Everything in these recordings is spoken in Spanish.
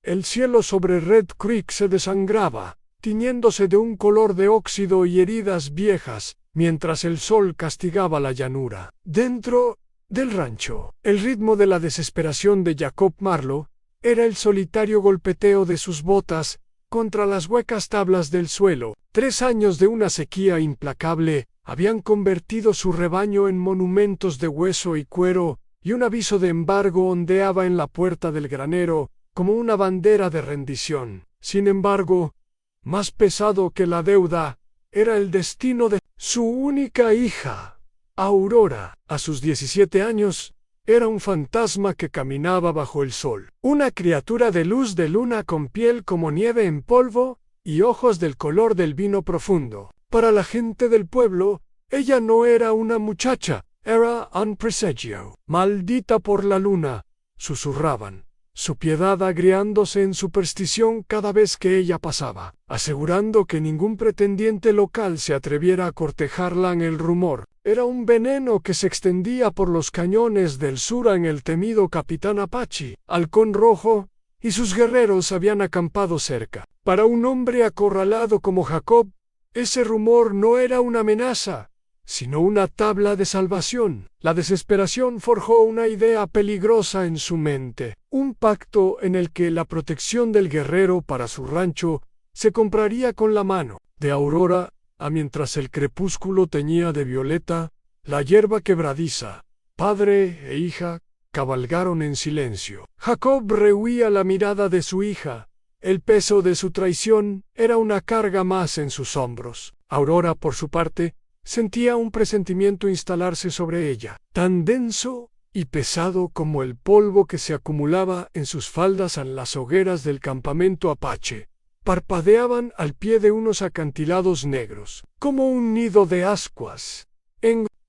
El cielo sobre Red Creek se desangraba, tiñéndose de un color de óxido y heridas viejas, mientras el sol castigaba la llanura. Dentro del rancho, el ritmo de la desesperación de Jacob Marlowe era el solitario golpeteo de sus botas contra las huecas tablas del suelo. 3 años de una sequía implacable habían convertido su rebaño en monumentos de hueso y cuero, y un aviso de embargo ondeaba en la puerta del granero como una bandera de rendición. Sin embargo, más pesado que la deuda era el destino de su única hija, Aurora. A sus 17 años, era un fantasma que caminaba bajo el sol, una criatura de luz de luna con piel como nieve en polvo y ojos del color del vino profundo. Para la gente del pueblo, ella no era una muchacha, era un presagio. Maldita por la luna, susurraban, su piedad agriándose en superstición cada vez que ella pasaba, asegurando que ningún pretendiente local se atreviera a cortejarla. En el rumor era un veneno que se extendía por los cañones del sur. En el temido capitán Apache, Halcón Rojo, y sus guerreros habían acampado cerca. Para un hombre acorralado como Jacob, ese rumor no era una amenaza, sino una tabla de salvación. La desesperación forjó una idea peligrosa en su mente, un pacto en el que la protección del guerrero para su rancho se compraría con la mano de Aurora, mientras el crepúsculo teñía de violeta la hierba quebradiza. Padre e hija cabalgaron en silencio. Jacob rehuía la mirada de su hija. El peso de su traición era una carga más en sus hombros. Aurora, por su parte, sentía un presentimiento instalarse sobre ella, tan denso y pesado como el polvo que se acumulaba en sus faldas en las hogueras del campamento Apache. Parpadeaban al pie de unos acantilados negros, como un nido de ascuas.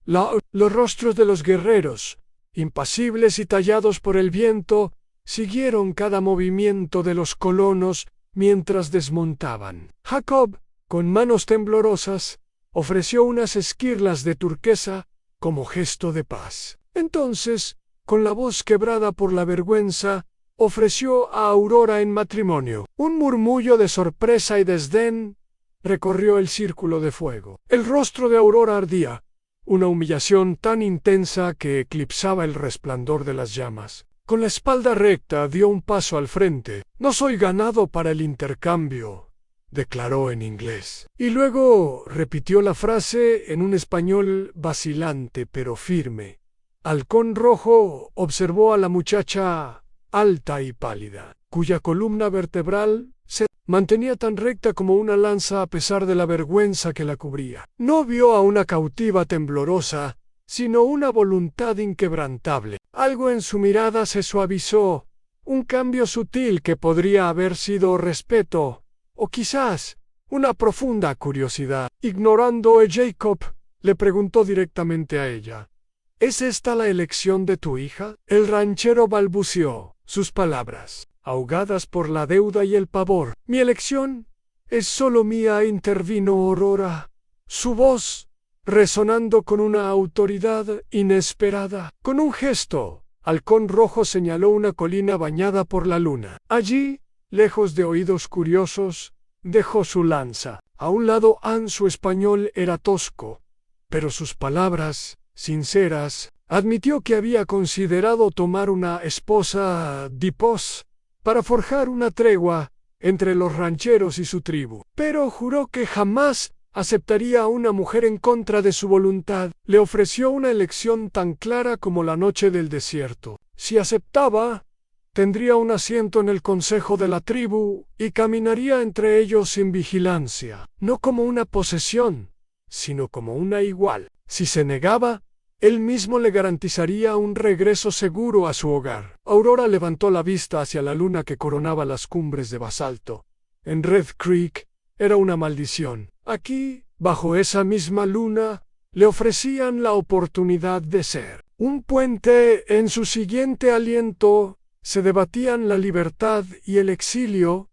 Los rostros de los guerreros, impasibles y tallados por el viento, siguieron cada movimiento de los colonos mientras desmontaban. Jacob, con manos temblorosas, ofreció unas esquirlas de turquesa como gesto de paz. Entonces, con la voz quebrada por la vergüenza, ofreció a Aurora en matrimonio. Un murmullo de sorpresa y desdén recorrió el círculo de fuego. El rostro de Aurora ardía, una humillación tan intensa que eclipsaba el resplandor de las llamas. Con la espalda recta dio un paso al frente. «No soy ganado para el intercambio», declaró en inglés. Y luego repitió la frase en un español vacilante pero firme. Halcón Rojo observó a la muchacha alta y pálida, cuya columna vertebral se mantenía tan recta como una lanza a pesar de la vergüenza que la cubría. No vio a una cautiva temblorosa, sino una voluntad inquebrantable. Algo en su mirada se suavizó, un cambio sutil que podría haber sido respeto, o quizás una profunda curiosidad. Ignorando a Jacob, le preguntó directamente a ella: ¿Es esta la elección de tu hija? El ranchero balbuceó sus palabras, ahogadas por la deuda y el pavor. «Mi elección es solo mía», intervino Aurora, su voz resonando con una autoridad inesperada. Con un gesto, Halcón Rojo señaló una colina bañada por la luna. Allí, lejos de oídos curiosos, dejó su lanza. A un lado, su español era tosco, pero sus palabras, sinceras, admitió que había considerado tomar una esposa dipos para forjar una tregua entre los rancheros y su tribu, pero juró que jamás aceptaría a una mujer en contra de su voluntad. Le ofreció una elección tan clara como la noche del desierto. Si aceptaba, tendría un asiento en el consejo de la tribu y caminaría entre ellos sin vigilancia, no como una posesión, sino como una igual. Si se negaba, él mismo le garantizaría un regreso seguro a su hogar. Aurora levantó la vista hacia la luna que coronaba las cumbres de basalto. En Red Creek era una maldición. Aquí, bajo esa misma luna, le ofrecían la oportunidad de ser un puente. En su siguiente aliento se debatían la libertad y el exilio.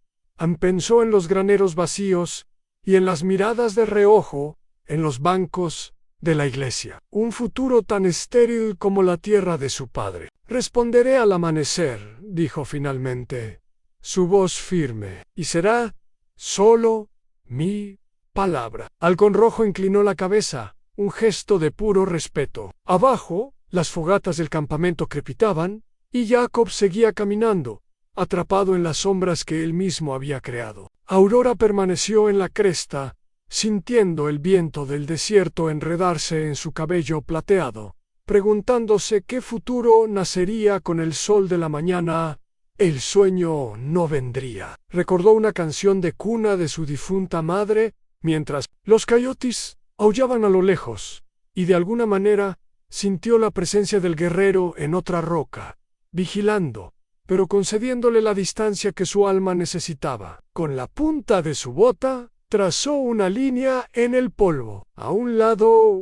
Pensó en los graneros vacíos y en las miradas de reojo en los bancos de la iglesia. Un futuro tan estéril como la tierra de su padre. «Responderé al amanecer», dijo finalmente. su voz firme. Y será solo mi palabra. Halcón Rojo inclinó la cabeza, un gesto de puro respeto. Abajo, las fogatas del campamento crepitaban, y Jacob seguía caminando, atrapado en las sombras que él mismo había creado. Aurora permaneció en la cresta, sintiendo el viento del desierto enredarse en su cabello plateado, preguntándose qué futuro nacería con el sol de la mañana. El sueño no vendría. Recordó una canción de cuna de su difunta madre, mientras los coyotes aullaban a lo lejos, y de alguna manera sintió la presencia del guerrero en otra roca, vigilando, pero concediéndole la distancia que su alma necesitaba. Con la punta de su bota, trazó una línea en el polvo. A un lado,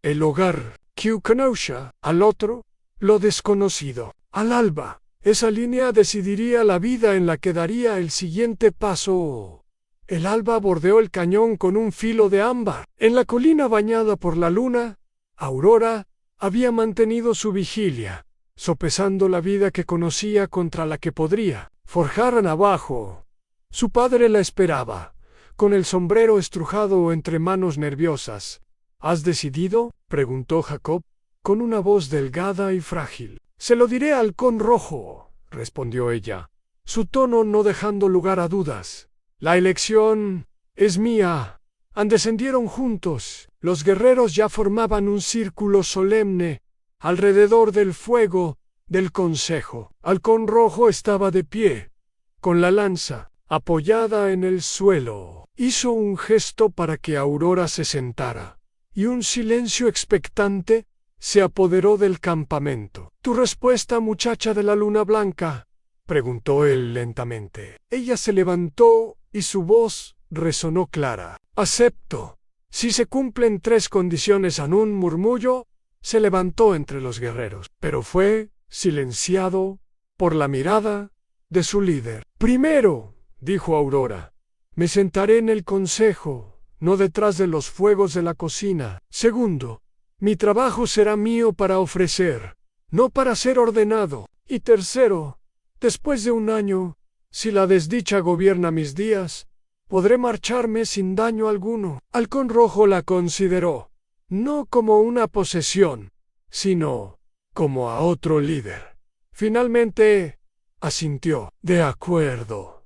el hogar, Kenosha; al otro, lo desconocido. Al alba, esa línea decidiría la vida en la que daría el siguiente paso. El alba bordeó el cañón con un filo de ámbar. En la colina bañada por la luna, Aurora había mantenido su vigilia, sopesando la vida que conocía contra la que podría forjar abajo. Su padre la esperaba, con el sombrero estrujado entre manos nerviosas. ¿Has decidido?, preguntó Jacob, con una voz delgada y frágil. Se lo diré al Halcón Rojo, respondió ella, su tono no dejando lugar a dudas. La elección es mía. Descendieron juntos. Los guerreros ya formaban un círculo solemne alrededor del fuego del consejo. Halcón Rojo estaba de pie, con la lanza apoyada en el suelo. Hizo un gesto para que Aurora se sentara, y un silencio expectante se apoderó del campamento. ¿Tu respuesta, muchacha de la luna blanca?, preguntó él lentamente. Ella se levantó y su voz resonó clara. Acepto. Si se cumplen 3 condiciones. En un murmullo se levantó entre los guerreros, pero fue silenciado por la mirada de su líder. Primero, dijo Aurora, me sentaré en el consejo, no detrás de los fuegos de la cocina. Segundo, mi trabajo será mío para ofrecer, no para ser ordenado. Y tercero, después de 1 año, si la desdicha gobierna mis días, podré marcharme sin daño alguno. Halcón Rojo la consideró, no como una posesión, sino como a otro líder. Finalmente, asintió. De acuerdo,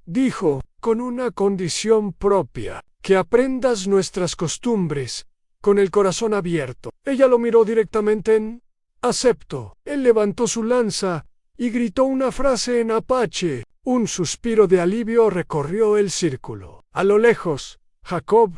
dijo, con una condición propia, que aprendas nuestras costumbres, con el corazón abierto. Ella lo miró directamente en acepto. Él levantó su lanza y gritó una frase en apache. Un suspiro de alivio recorrió el círculo. A lo lejos, Jacob,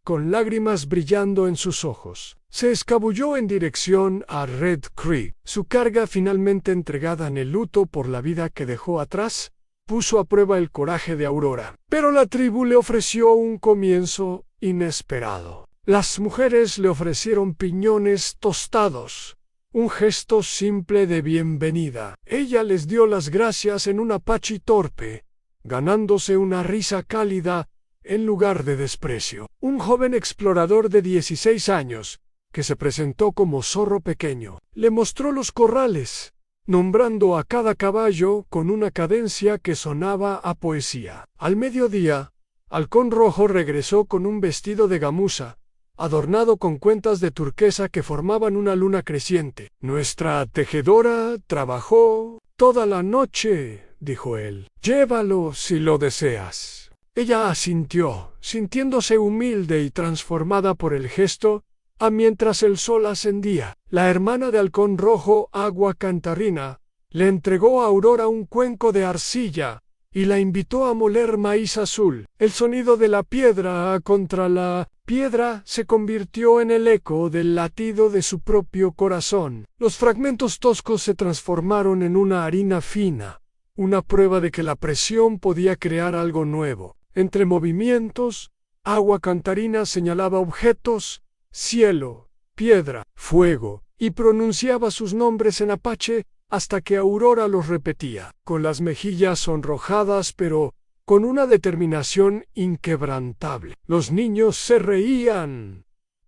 con lágrimas brillando en sus ojos, se escabulló en dirección a Red Creek. Su carga, finalmente entregada en el luto por la vida que dejó atrás, puso a prueba el coraje de Aurora. Pero la tribu le ofreció un comienzo inesperado. Las mujeres le ofrecieron piñones tostados, un gesto simple de bienvenida. Ella les dio las gracias en un apache torpe, ganándose una risa cálida en lugar de desprecio. Un joven explorador de 16 años, que se presentó como zorro pequeño, le mostró los corrales, nombrando a cada caballo con una cadencia que sonaba a poesía. Al mediodía, Halcón Rojo regresó con un vestido de gamuza, adornado con cuentas de turquesa que formaban una luna creciente. Nuestra tejedora trabajó toda la noche, dijo él. Llévalo si lo deseas. Ella asintió, sintiéndose humilde y transformada por el gesto, mientras el sol ascendía. La hermana de Halcón Rojo, Agua Cantarina, le entregó a Aurora un cuenco de arcilla y la invitó a moler maíz azul. El sonido de la piedra contra la piedra se convirtió en el eco del latido de su propio corazón. Los fragmentos toscos se transformaron en una harina fina, una prueba de que la presión podía crear algo nuevo. Entre movimientos, Agua Cantarina señalaba objetos, cielo, piedra, fuego, y pronunciaba sus nombres en apache hasta que Aurora los repetía, con las mejillas sonrojadas pero con una determinación inquebrantable. Los niños se reían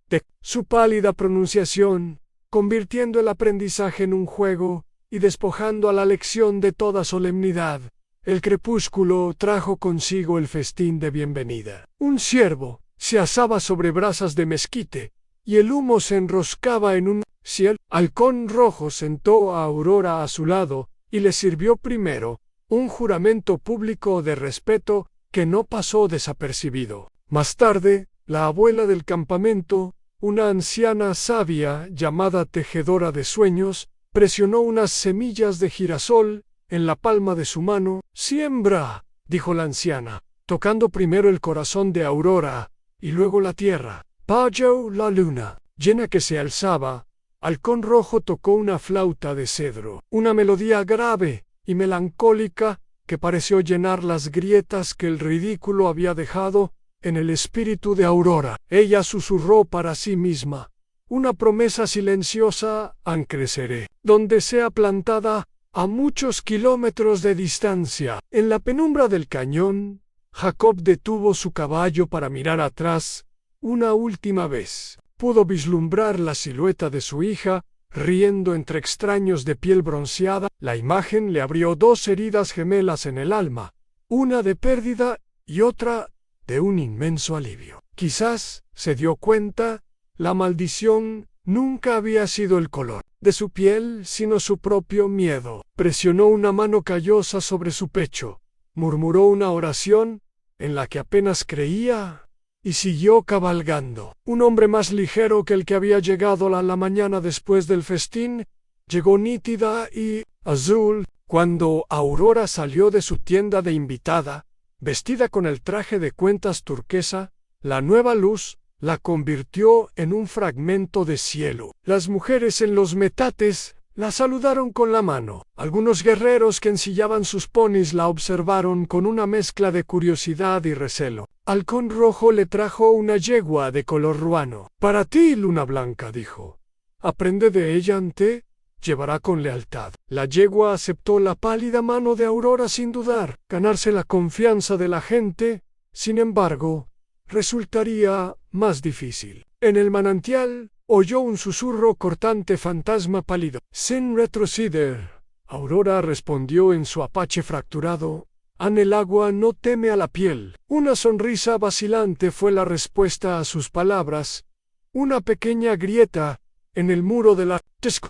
de su pálida pronunciación, convirtiendo el aprendizaje en un juego y despojando a la lección de toda solemnidad. El crepúsculo trajo consigo el festín de bienvenida. Un ciervo se asaba sobre brasas de mezquite, y el humo se enroscaba en un cielo. Halcón Rojo sentó a Aurora a su lado y le sirvió primero un juramento público de respeto que no pasó desapercibido. Más tarde, la abuela del campamento, una anciana sabia llamada Tejedora de Sueños, presionó unas semillas de girasol en la palma de su mano. «Siembra», dijo la anciana, tocando primero el corazón de Aurora y luego la tierra. Payó la luna, llena que se alzaba. Halcón Rojo tocó una flauta de cedro, una melodía grave y melancólica que pareció llenar las grietas que el ridículo había dejado en el espíritu de Aurora. Ella susurró para sí misma: «Una promesa silenciosa creceré, donde sea plantada a muchos kilómetros de distancia». En la penumbra del cañón, Jacob detuvo su caballo para mirar atrás una última vez. Pudo vislumbrar la silueta de su hija, riendo entre extraños de piel bronceada. La imagen le abrió dos heridas gemelas en el alma, una de pérdida y otra de un inmenso alivio. Quizás, se dio cuenta, la maldición nunca había sido el color de su piel, sino su propio miedo. Presionó una mano callosa sobre su pecho, murmuró una oración en la que apenas creía y siguió cabalgando. Un hombre más ligero que el que había llegado la mañana después del festín llegó nítida y azul cuando Aurora salió de su tienda de invitada, vestida con el traje de cuentas turquesa. La nueva luz la convirtió en un fragmento de cielo. Las mujeres en los metates la saludaron con la mano. Algunos guerreros que ensillaban sus ponis la observaron con una mezcla de curiosidad y recelo. Halcón Rojo le trajo una yegua de color ruano. «Para ti, Luna Blanca», dijo. «Aprende de ella, te llevará con lealtad». La yegua aceptó la pálida mano de Aurora sin dudar. Ganarse la confianza de la gente, sin embargo, resultaría más difícil. En el manantial oyó un susurro cortante fantasma pálido. «Sin retroceder», Aurora respondió en su apache fracturado. «An el agua no teme a la piel». Una sonrisa vacilante fue la respuesta a sus palabras. Una pequeña grieta en el muro de la tesco.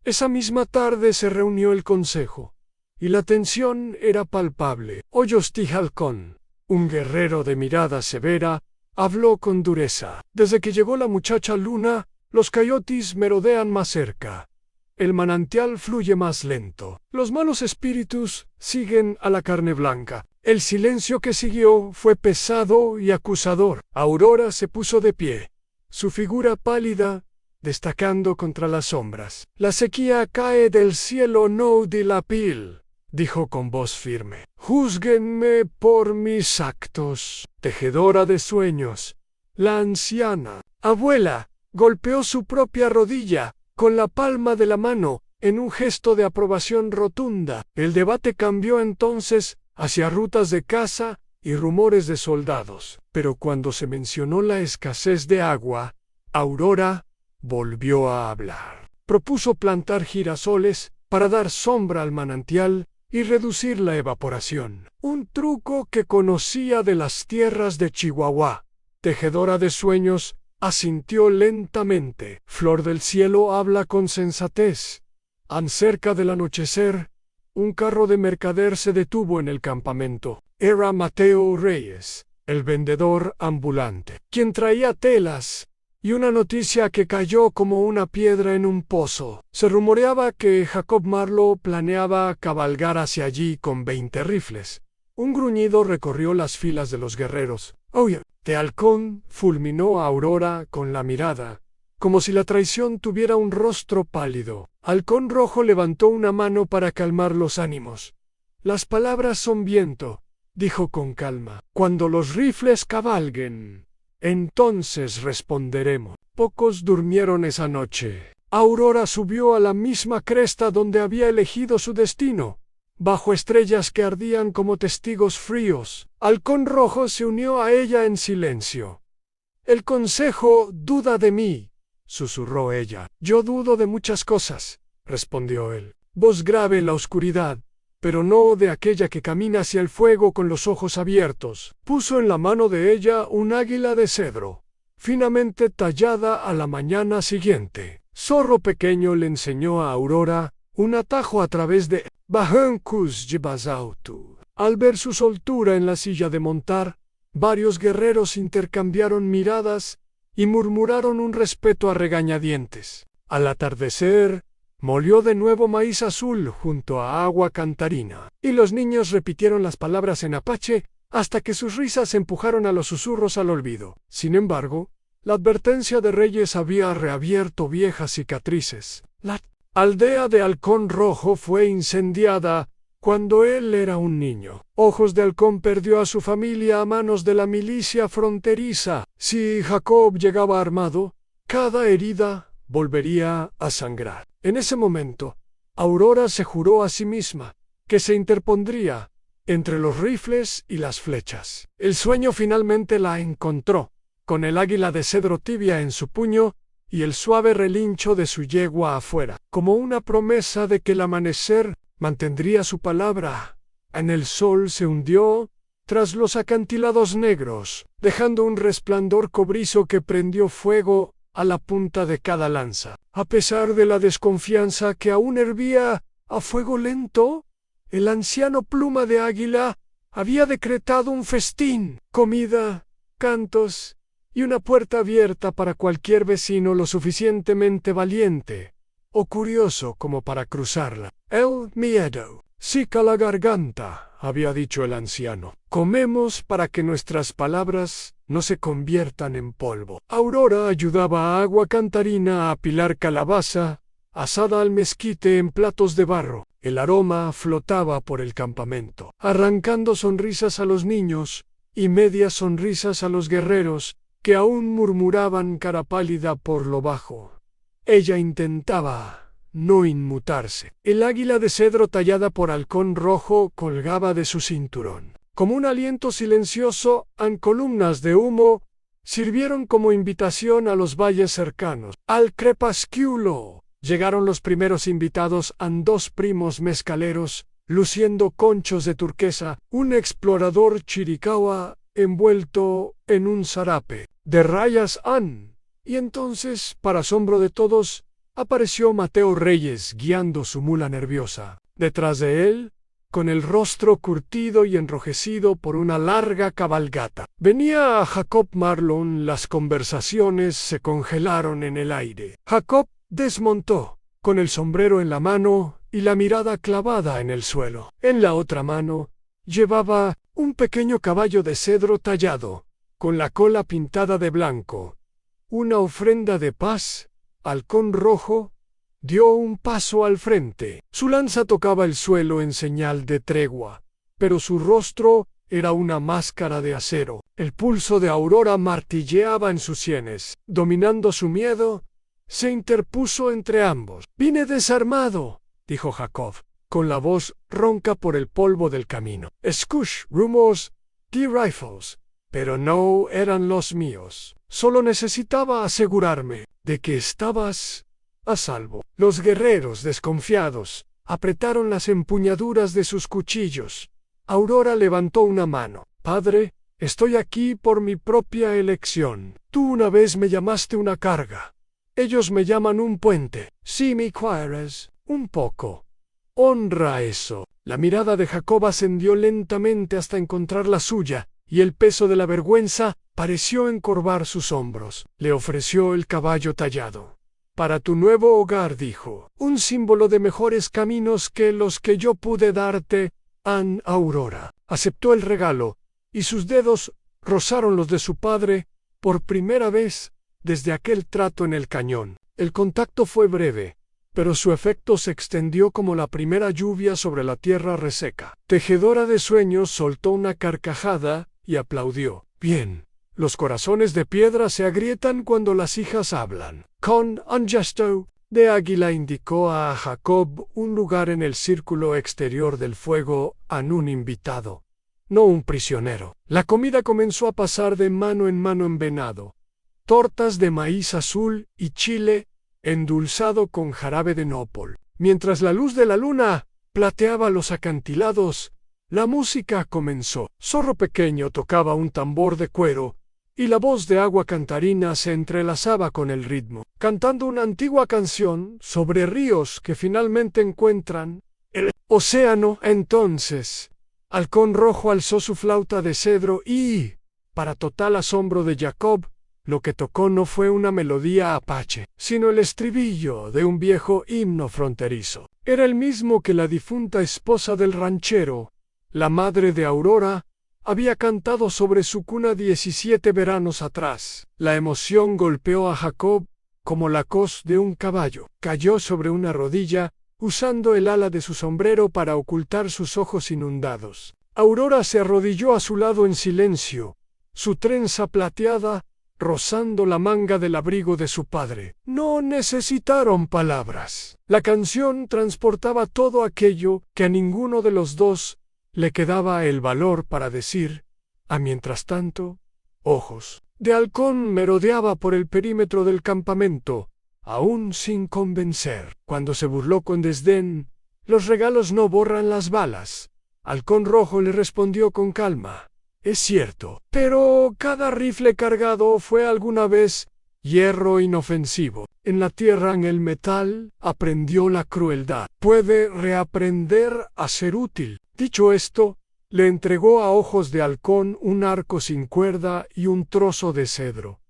Esa misma tarde se reunió el consejo, y la tensión era palpable. Oyosti Halcón, un guerrero de mirada severa, habló con dureza. «Desde que llegó la muchacha Luna, los coyotes merodean más cerca. El manantial fluye más lento. Los malos espíritus siguen a la carne blanca». El silencio que siguió fue pesado y acusador. Aurora se puso de pie, su figura pálida destacando contra las sombras. «La sequía cae del cielo, no de la piel», dijo con voz firme. «Júzguenme por mis actos». Tejedora de Sueños, la anciana abuela, golpeó su propia rodilla con la palma de la mano en un gesto de aprobación rotunda. El debate cambió entonces hacia rutas de caza y rumores de soldados. Pero cuando se mencionó la escasez de agua, Aurora volvió a hablar. Propuso plantar girasoles para dar sombra al manantial y reducir la evaporación. Un truco que conocía de las tierras de Chihuahua. Tejedora de Sueños asintió lentamente. Flor del Cielo habla con sensatez. Cerca del anochecer, un carro de mercader se detuvo en el campamento. Era Mateo Reyes, el vendedor ambulante, quien traía telas y una noticia que cayó como una piedra en un pozo. Se rumoreaba que Jacob Marlowe planeaba cabalgar hacia allí con 20 rifles. Un gruñido recorrió las filas de los guerreros. «Oye», de Halcón fulminó a Aurora con la mirada, como si la traición tuviera un rostro pálido. Halcón Rojo levantó una mano para calmar los ánimos. «Las palabras son viento», dijo con calma. «Cuando los rifles cabalguen, entonces responderemos». Pocos durmieron esa noche. Aurora subió a la misma cresta donde había elegido su destino, bajo estrellas que ardían como testigos fríos. Halcón Rojo se unió a ella en silencio. «El consejo duda de mí», susurró ella. «Yo dudo de muchas cosas», respondió él. Voz grave en la oscuridad. pero no de aquella que camina hacia el fuego con los ojos abiertos. Puso en la mano de ella un águila de cedro, finamente tallada a la mañana siguiente. Zorro Pequeño le enseñó a Aurora un atajo a través de Bajankus Jibazautu. Al ver su soltura en la silla de montar, varios guerreros intercambiaron miradas y murmuraron un respeto a regañadientes. Al atardecer, molió de nuevo maíz azul junto a agua cantarina, y los niños repitieron las palabras en apache hasta que sus risas empujaron a los susurros al olvido. Sin embargo, la advertencia de Reyes había reabierto viejas cicatrices. La aldea de Halcón Rojo fue incendiada cuando él era un niño. Ojos de Halcón perdió a su familia a manos de la milicia fronteriza. Si Jacob llegaba armado, cada herida volvería a sangrar. En ese momento, Aurora se juró a sí misma que se interpondría entre los rifles y las flechas. El sueño finalmente la encontró, con el águila de cedro tibia en su puño y el suave relincho de su yegua afuera, como una promesa de que el amanecer mantendría su palabra. En el sol se hundió tras los acantilados negros, dejando un resplandor cobrizo que prendió fuego a la punta de cada lanza. A pesar de la desconfianza que aún hervía a fuego lento, el anciano Pluma de Águila había decretado un festín, comida, cantos y una puerta abierta para cualquier vecino lo suficientemente valiente o curioso como para cruzarla. El miedo seca la garganta, había dicho el anciano. Comemos para que nuestras palabras no se conviertan en polvo. Aurora ayudaba a Agua Cantarina a apilar calabaza, asada al mezquite en platos de barro. El aroma flotaba por el campamento, arrancando sonrisas a los niños y medias sonrisas a los guerreros, que aún murmuraban cara pálida por lo bajo. Ella intentaba no inmutarse. El águila de cedro tallada por Halcón Rojo colgaba de su cinturón. Como un aliento silencioso, en columnas de humo, sirvieron como invitación a los valles cercanos. Al crepúsculo llegaron los primeros invitados, dos primos mezcaleros, luciendo conchos de turquesa, un explorador chiricahua envuelto en un zarape de rayas y entonces, para asombro de todos, apareció Mateo Reyes guiando su mula nerviosa. Detrás de él, con el rostro curtido y enrojecido por una larga cabalgata, venía a Jacob Marlon. Las conversaciones se congelaron en el aire. Jacob desmontó, con el sombrero en la mano y la mirada clavada en el suelo. En la otra mano, llevaba un pequeño caballo de cedro tallado, con la cola pintada de blanco. Una ofrenda de paz. Halcón Rojo dio un paso al frente. Su lanza tocaba el suelo en señal de tregua, pero su rostro era una máscara de acero. El pulso de Aurora martilleaba en sus sienes. Dominando su miedo, se interpuso entre ambos. «Vine desarmado», dijo Jacob, con la voz ronca por el polvo del camino. «Escuch rumors de rifles, pero no eran los míos. Solo necesitaba asegurarme de que estabas a salvo». Los guerreros, desconfiados, apretaron las empuñaduras de sus cuchillos. Aurora levantó una mano. «Padre, estoy aquí por mi propia elección. Tú una vez me llamaste una carga. Ellos me llaman un puente. Si me quieres, un poco. Honra eso». La mirada de Jacob ascendió lentamente hasta encontrar la suya, y el peso de la vergüenza pareció encorvar sus hombros. Le ofreció el caballo tallado. «Para tu nuevo hogar», dijo, «un símbolo de mejores caminos que los que yo pude darte». Aurora aceptó el regalo, y sus dedos rozaron los de su padre por primera vez desde aquel trato en el cañón. El contacto fue breve, pero su efecto se extendió como la primera lluvia sobre la tierra reseca. Tejedora de Sueños soltó una carcajada y aplaudió. «Bien, los corazones de piedra se agrietan cuando las hijas hablan». Con un gesto de águila indicó a Jacob un lugar en el círculo exterior del fuego, un invitado, no un prisionero. La comida comenzó a pasar de mano en venado. Tortas de maíz azul y chile endulzado con jarabe de nopal, mientras la luz de la luna plateaba los acantilados, la música comenzó. Zorro Pequeño tocaba un tambor de cuero, y la voz de Agua Cantarina se entrelazaba con el ritmo, cantando una antigua canción sobre ríos que finalmente encuentran el océano. Entonces, Halcón Rojo alzó su flauta de cedro y, para total asombro de Jacob, lo que tocó no fue una melodía apache, sino el estribillo de un viejo himno fronterizo. Era el mismo que la difunta esposa del ranchero, la madre de Aurora, había cantado sobre su cuna 17 veranos atrás. La emoción golpeó a Jacob como la coz de un caballo. Cayó sobre una rodilla, usando el ala de su sombrero para ocultar sus ojos inundados. Aurora se arrodilló a su lado en silencio, su trenza plateada rozando la manga del abrigo de su padre. No necesitaron palabras. La canción transportaba todo aquello que a ninguno de los dos le quedaba el valor para decir, mientras tanto, Ojos de Halcón merodeaba por el perímetro del campamento, aún sin convencer. Cuando se burló con desdén, los regalos no borran las balas. Halcón Rojo le respondió con calma, es cierto, pero cada rifle cargado fue alguna vez hierro inofensivo. En la tierra, en el metal, aprendió la crueldad. Puede reaprender a ser útil. Dicho esto, le entregó a Ojos de Halcón un arco sin cuerda y un trozo de cedro.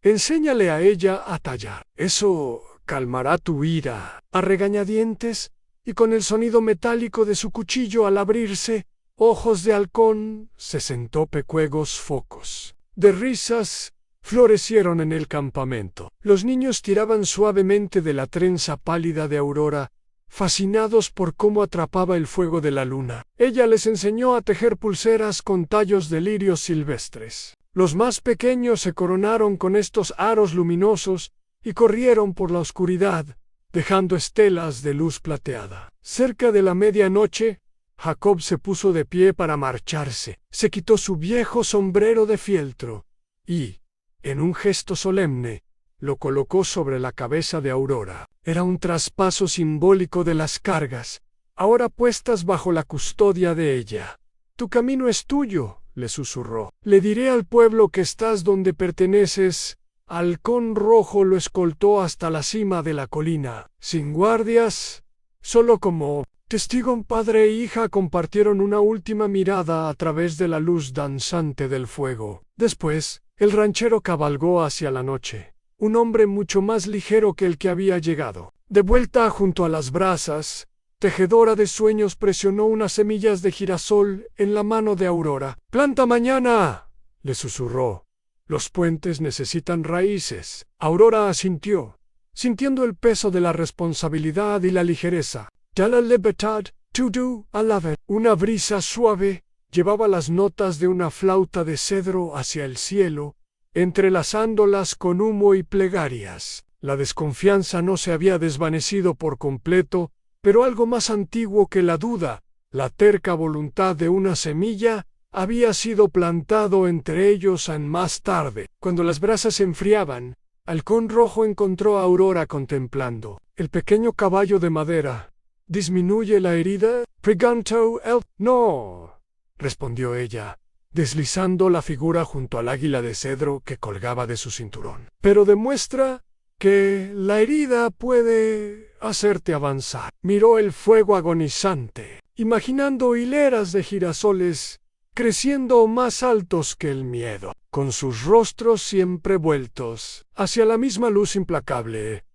Enséñale a ella a tallar. Eso calmará tu ira. A regañadientes, y con el sonido metálico de su cuchillo al abrirse, Ojos de Halcón se sentó pecuegos focos de risas florecieron en el campamento. Los niños tiraban suavemente de la trenza pálida de Aurora, fascinados por cómo atrapaba el fuego de la luna. Ella les enseñó a tejer pulseras con tallos de lirios silvestres. Los más pequeños se coronaron con estos aros luminosos y corrieron por la oscuridad, dejando estelas de luz plateada. Cerca de la medianoche, Jacob se puso de pie para marcharse. Se quitó su viejo sombrero de fieltro y, en un gesto solemne, lo colocó sobre la cabeza de Aurora. Era un traspaso simbólico de las cargas, ahora puestas bajo la custodia de ella. Tu camino es tuyo, le susurró. Le diré al pueblo que estás donde perteneces. Halcón Rojo lo escoltó hasta la cima de la colina. Sin guardias, solo como testigo, padre e hija compartieron una última mirada a través de la luz danzante del fuego. Después, el ranchero cabalgó hacia la noche. Un hombre mucho más ligero que el que había llegado. De vuelta junto a las brasas, Tejedora de Sueños presionó unas semillas de girasol en la mano de Aurora. «¡Planta mañana!», le susurró. «Los puentes necesitan raíces». Aurora asintió, sintiendo el peso de la responsabilidad y la ligereza. «De la libertad, todo a la vez». Una brisa suave llevaba las notas de una flauta de cedro hacia el cielo, entrelazándolas con humo y plegarias. La desconfianza no se había desvanecido por completo, pero algo más antiguo que la duda, la terca voluntad de una semilla, había sido plantado entre ellos más tarde. Cuando las brasas se enfriaban, Halcón Rojo encontró a Aurora contemplando el pequeño caballo de madera. «¿Disminuye la herida?», preguntó él. «No», respondió ella, deslizando la figura junto al águila de cedro que colgaba de su cinturón. «Pero demuestra que la herida puede hacerte avanzar». Miró el fuego agonizante, imaginando hileras de girasoles creciendo más altos que el miedo, con sus rostros siempre vueltos hacia la misma luz implacable.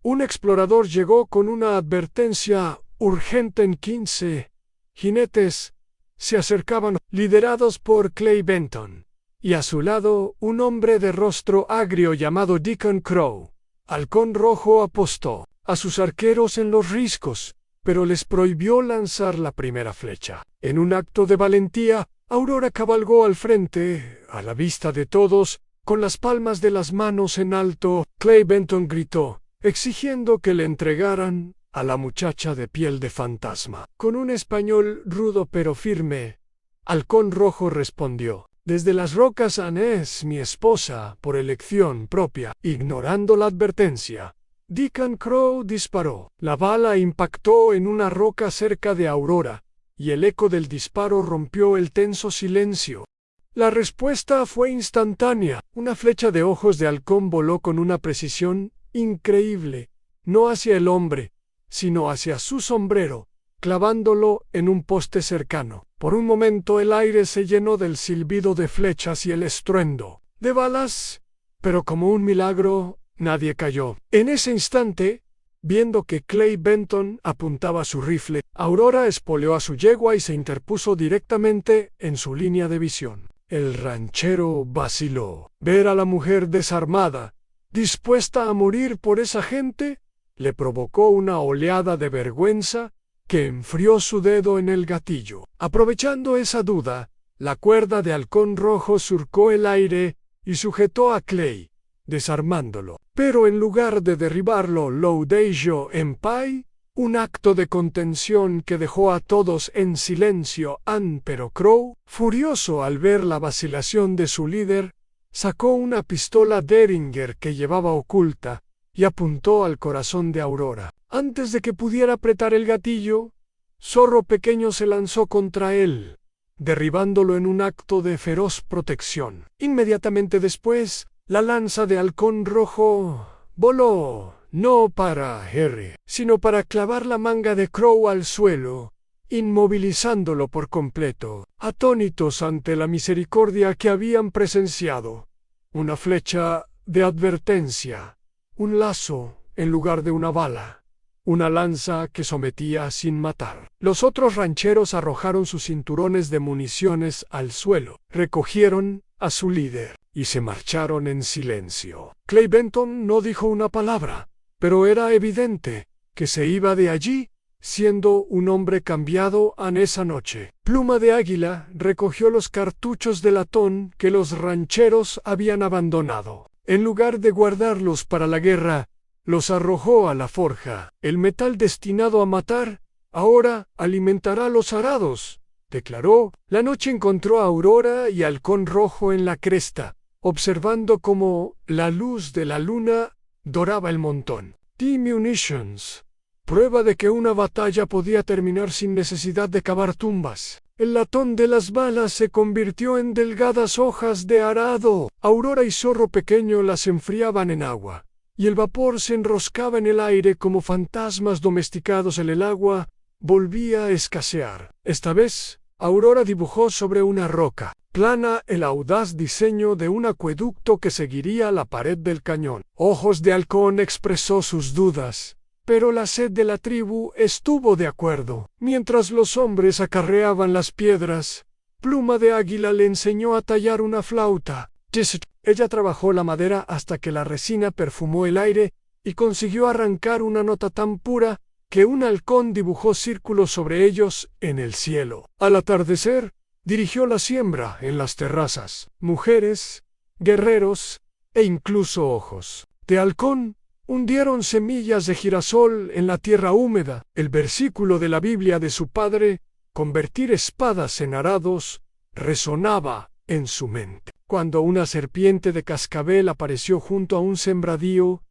Un explorador llegó con una advertencia urgente. 15 jinetes se acercaban, liderados por Clay Benton, y a su lado un hombre de rostro agrio llamado Deacon Crow. Halcón Rojo apostó a sus arqueros en los riscos, pero les prohibió lanzar la primera flecha. En un acto de valentía, Aurora cabalgó al frente, a la vista de todos, con las palmas de las manos en alto. Clay Benton gritó, exigiendo que le entregaran a la muchacha de piel de fantasma. Con un español rudo pero firme, Halcón Rojo respondió, «Desde las rocas Anne es mi esposa por elección propia». Ignorando la advertencia, Deacon Crow disparó. La bala impactó en una roca cerca de Aurora, y el eco del disparo rompió el tenso silencio. La respuesta fue instantánea. Una flecha de ojos de halcón voló con una precisión increíble, no hacia el hombre, sino hacia su sombrero, clavándolo en un poste cercano. Por un momento el aire se llenó del silbido de flechas y el estruendo de balas, pero como un milagro, nadie cayó. En ese instante, viendo que Clay Benton apuntaba su rifle, Aurora espoleó a su yegua y se interpuso directamente en su línea de visión. El ranchero vaciló. Ver a la mujer desarmada, dispuesta a morir por esa gente, le provocó una oleada de vergüenza que enfrió su dedo en el gatillo. Aprovechando esa duda, la cuerda de halcón rojo surcó el aire y sujetó a Clay, desarmándolo. Pero en lugar de derribarlo, Loudejo en pie, un acto de contención que dejó a todos en silencio, pero Crow, furioso al ver la vacilación de su líder, sacó una pistola Derringer que llevaba oculta y apuntó al corazón de Aurora. Antes de que pudiera apretar el gatillo, Zorro Pequeño se lanzó contra él, derribándolo en un acto de feroz protección. Inmediatamente después, la lanza de halcón rojo voló, no para Harry, sino para clavar la manga de Crow al suelo, inmovilizándolo por completo. Atónitos ante la misericordia que habían presenciado, una flecha de advertencia, un lazo en lugar de una bala, una lanza que sometía sin matar. Los otros rancheros arrojaron sus cinturones de municiones al suelo, recogieron a su líder y se marcharon en silencio. Clay Benton no dijo una palabra, pero era evidente que se iba de allí siendo un hombre cambiado en esa noche. Pluma de Águila recogió los cartuchos de latón que los rancheros habían abandonado. En lugar de guardarlos para la guerra, los arrojó a la forja. El metal destinado a matar ahora alimentará los arados, declaró. La noche encontró a Aurora y Halcón Rojo en la cresta, observando cómo la luz de la luna doraba el montón. Munitions. Prueba de que una batalla podía terminar sin necesidad de cavar tumbas. El latón de las balas se convirtió en delgadas hojas de arado. Aurora y Zorro Pequeño las enfriaban en agua, y el vapor se enroscaba en el aire como fantasmas domesticados en el agua. Volvía a escasear. Esta vez, Aurora dibujó sobre una roca plana el audaz diseño de un acueducto que seguiría la pared del cañón. Ojos de Halcón expresó sus dudas, pero la sed de la tribu estuvo de acuerdo. Mientras los hombres acarreaban las piedras, Pluma de Águila le enseñó a tallar una flauta. Ella trabajó la madera hasta que la resina perfumó el aire y consiguió arrancar una nota tan pura que un halcón dibujó círculos sobre ellos en el cielo. Al atardecer, dirigió la siembra en las terrazas. Mujeres, guerreros e incluso ojos de halcón hundieron semillas de girasol en la tierra húmeda. El versículo de la Biblia de su padre, convertir espadas en arados, resonaba en su mente. Cuando una serpiente de cascabel apareció junto a un sembradío,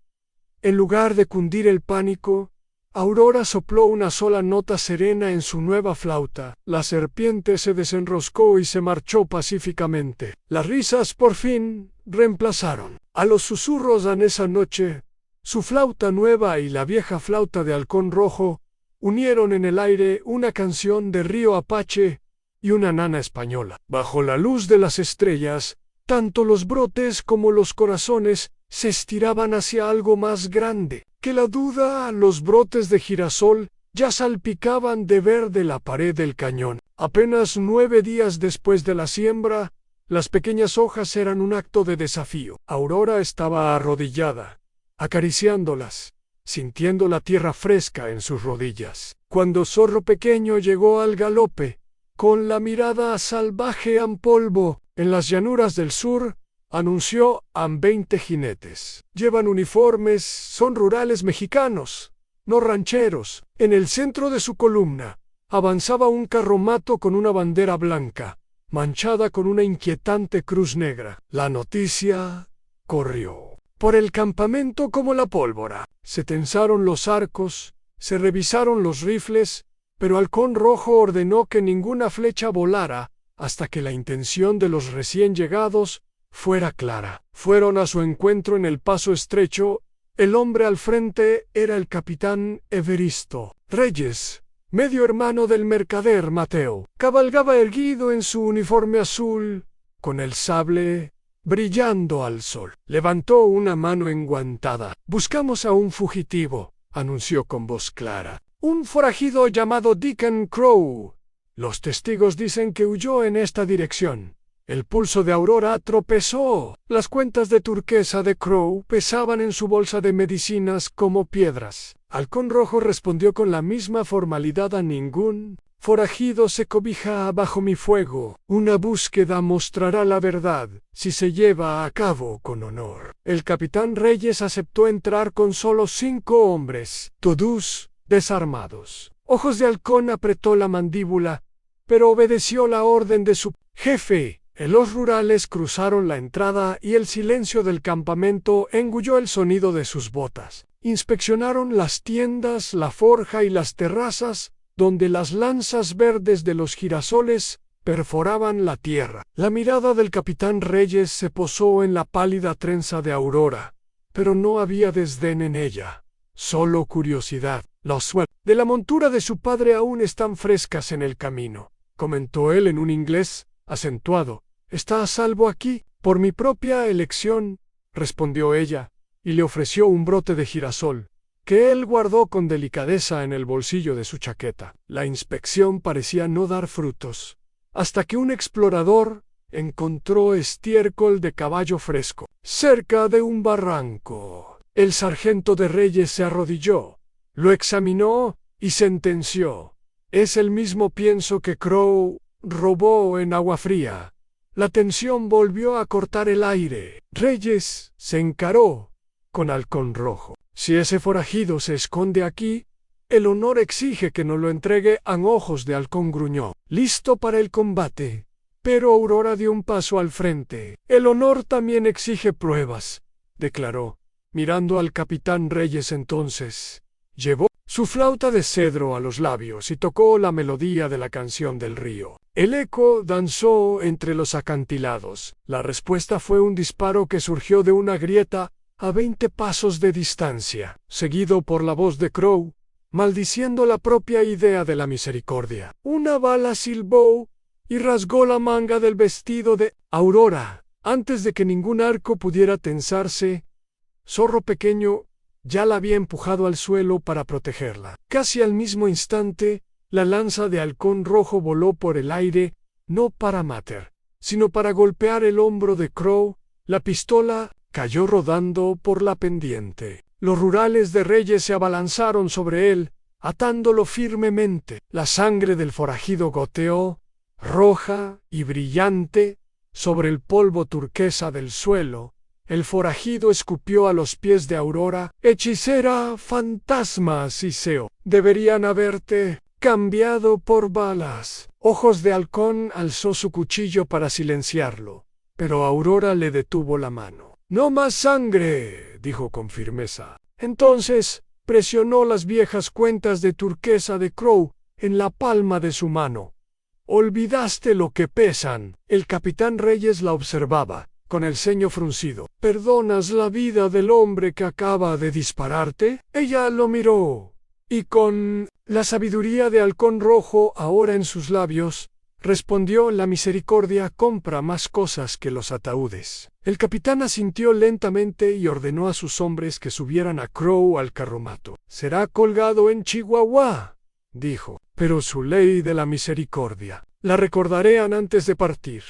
en lugar de cundir el pánico, Aurora sopló una sola nota serena en su nueva flauta. La serpiente se desenroscó y se marchó pacíficamente. Las risas por fin reemplazaron a los susurros en esa noche. Su flauta nueva y la vieja flauta de Halcón Rojo unieron en el aire una canción de río Apache y una nana española. Bajo la luz de las estrellas, tanto los brotes como los corazones se estiraban hacia algo más grande que la duda. Los brotes de girasol ya salpicaban de verde la pared del cañón. Apenas 9 días después de la siembra, las pequeñas hojas eran un acto de desafío. Aurora estaba arrodillada, acariciándolas, sintiendo la tierra fresca en sus rodillas. Cuando Zorro Pequeño llegó al galope, con la mirada salvaje en polvo, en las llanuras del sur, anunció a 20 jinetes. Llevan uniformes, son rurales mexicanos, no rancheros. En el centro de su columna avanzaba un carromato con una bandera blanca, manchada con una inquietante cruz negra. La noticia corrió. por el campamento como la pólvora. Se tensaron los arcos, se revisaron los rifles, pero Halcón Rojo ordenó que ninguna flecha volara hasta que la intención de los recién llegados fuera clara. Fueron a su encuentro en el paso estrecho. El hombre al frente era el capitán Evaristo Reyes, medio hermano del mercader Mateo. Cabalgaba erguido en su uniforme azul, con el sable brillando al sol. Levantó una mano enguantada. «Buscamos a un fugitivo», anunció con voz clara. «Un forajido llamado Deacon Crow. Los testigos dicen que huyó en esta dirección». El pulso de Aurora tropezó. Las cuentas de turquesa de Crow pesaban en su bolsa de medicinas como piedras. Halcón Rojo respondió con la misma formalidad: «A ningún forajido se cobija bajo mi fuego. Una búsqueda mostrará la verdad si se lleva a cabo con honor». El capitán Reyes aceptó entrar con solo 5 hombres, todos desarmados. Ojos de Halcón apretó la mandíbula, pero obedeció la orden de su jefe. Los rurales cruzaron la entrada y el silencio del campamento engulló el sonido de sus botas. Inspeccionaron las tiendas, la forja y las terrazas, donde las lanzas verdes de los girasoles perforaban la tierra. La mirada del capitán Reyes se posó en la pálida trenza de Aurora, pero no había desdén en ella, solo curiosidad. «Las suelas de la montura de su padre aún están frescas en el camino», comentó él en un inglés acentuado. «¿Está a salvo aquí?» «Por mi propia elección», respondió ella, y le ofreció un brote de girasol, que él guardó con delicadeza en el bolsillo de su chaqueta. La inspección parecía no dar frutos, hasta que un explorador encontró estiércol de caballo fresco, cerca de un barranco. El sargento de Reyes se arrodilló, lo examinó y sentenció: «Es el mismo pienso que Crow robó en Agua Fría». La tensión volvió a cortar el aire. Reyes se encaró con Halcón Rojo. «Si ese forajido se esconde aquí, el honor exige que nos lo entregue». A ojos de Halcón gruñó, listo para el combate. Pero Aurora dio un paso al frente. «El honor también exige pruebas», declaró, mirando al capitán Reyes. Entonces llevó su flauta de cedro a los labios y tocó la melodía de la canción del río. El eco danzó entre los acantilados. La respuesta fue un disparo que surgió de una grieta a 20 pasos de distancia, seguido por la voz de Crow, maldiciendo la propia idea de la misericordia. Una bala silbó y rasgó la manga del vestido de Aurora. Antes de que ningún arco pudiera tensarse, Zorro Pequeño ya la había empujado al suelo para protegerla. Casi al mismo instante, la lanza de Halcón Rojo voló por el aire, no para matar, sino para golpear el hombro de Crow. La pistola cayó rodando por la pendiente. Los rurales de Reyes se abalanzaron sobre él, atándolo firmemente. La sangre del forajido goteó, roja y brillante, sobre el polvo turquesa del suelo. El forajido escupió a los pies de Aurora: «Hechicera, fantasma, Siseo, deberían haberte cambiado por balas». Ojos de Halcón alzó su cuchillo para silenciarlo, pero Aurora le detuvo la mano. «No más sangre», dijo con firmeza. Entonces presionó las viejas cuentas de turquesa de Crow en la palma de su mano. «Olvidaste lo que pesan». El capitán Reyes la observaba, con el ceño fruncido. «¿Perdonas la vida del hombre que acaba de dispararte?» Ella lo miró, y con la sabiduría de Halcón Rojo ahora en sus labios, respondió: «La misericordia compra más cosas que los ataúdes». El capitán asintió lentamente y ordenó a sus hombres que subieran a Crow al carromato. «Será colgado en Chihuahua», dijo, «pero su ley de la misericordia la recordarán antes de partir».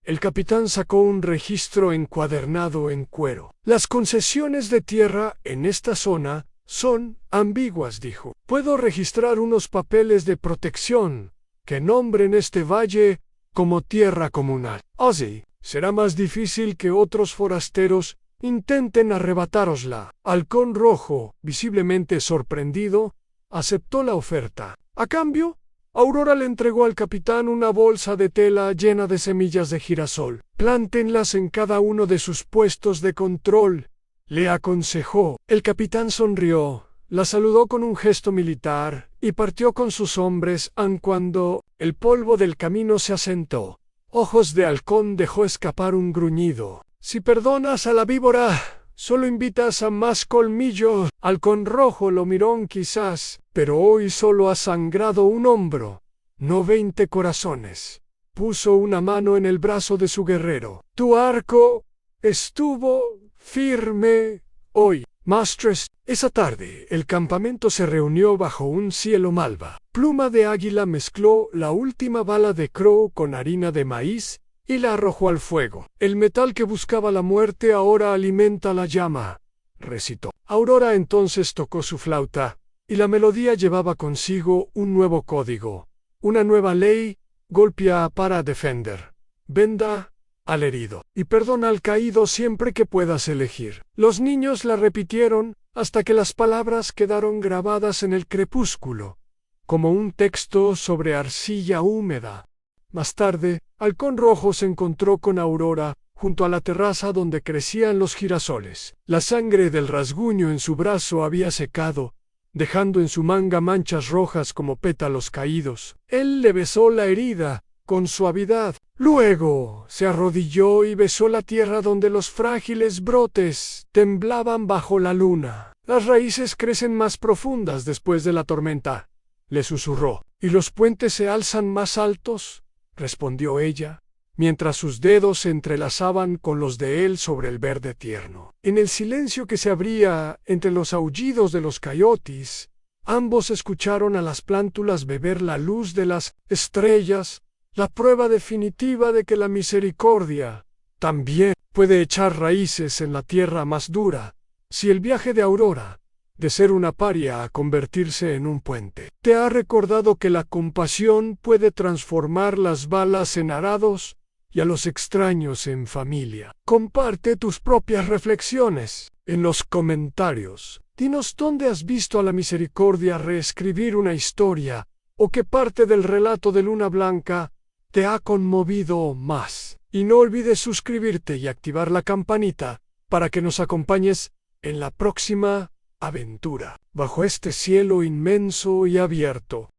El capitán sacó un registro encuadernado en cuero. «Las concesiones de tierra en esta zona son ambiguas», dijo. «Puedo registrar unos papeles de protección que nombren este valle como tierra comunal. Así será más difícil que otros forasteros intenten arrebatárosla». Halcón Rojo, visiblemente sorprendido, aceptó la oferta. A cambio, Aurora le entregó al capitán una bolsa de tela llena de semillas de girasol. «Plántenlas en cada uno de sus puestos de control le aconsejó. El capitán sonrió, la saludó con un gesto militar y partió con sus hombres, aun cuando el polvo del camino se asentó. Ojos de Halcón dejó escapar un gruñido. Si perdonas a la víbora, solo invitas a más colmillos. Halcón Rojo lo miró quizás, pero hoy solo ha sangrado un hombro, no 20 corazones. Puso una mano en el brazo de su guerrero. Tu arco estuvo firme hoy. Mastres, esa tarde el campamento se reunió bajo un cielo malva. Pluma de Águila mezcló la última bala de Crow con harina de maíz y la arrojó al fuego. El metal que buscaba la muerte ahora alimenta la llama, recitó. Aurora entonces tocó su flauta, y la melodía llevaba consigo un nuevo código, una nueva ley. Golpea para defender, venda al herido, y perdona al caído siempre que puedas elegir. Los niños la repitieron hasta que las palabras quedaron grabadas en el crepúsculo, como un texto sobre arcilla húmeda. Más tarde, Halcón Rojo se encontró con Aurora junto a la terraza donde crecían los girasoles. La sangre del rasguño en su brazo había secado, dejando en su manga manchas rojas como pétalos caídos. Él le besó la herida con suavidad. Luego se arrodilló y besó la tierra donde los frágiles brotes temblaban bajo la luna. Las raíces crecen más profundas después de la tormenta, le susurró. ¿Y los puentes se alzan más altos?, respondió ella, mientras sus dedos se entrelazaban con los de él sobre el verde tierno. En el silencio que se abría entre los aullidos de los coyotes, ambos escucharon a las plántulas beber la luz de las estrellas, la prueba definitiva de que la misericordia también puede echar raíces en la tierra más dura. Si el viaje de Aurora, de ser una paria a convertirse en un puente, te ha recordado que la compasión puede transformar las balas en arados y a los extraños en familia. Comparte tus propias reflexiones en los comentarios. Dinos dónde has visto a la misericordia reescribir una historia, o qué parte del relato de Luna Blanca te ha conmovido más. Y no olvides suscribirte y activar la campanita para que nos acompañes en la próxima aventura. Bajo este cielo inmenso y abierto,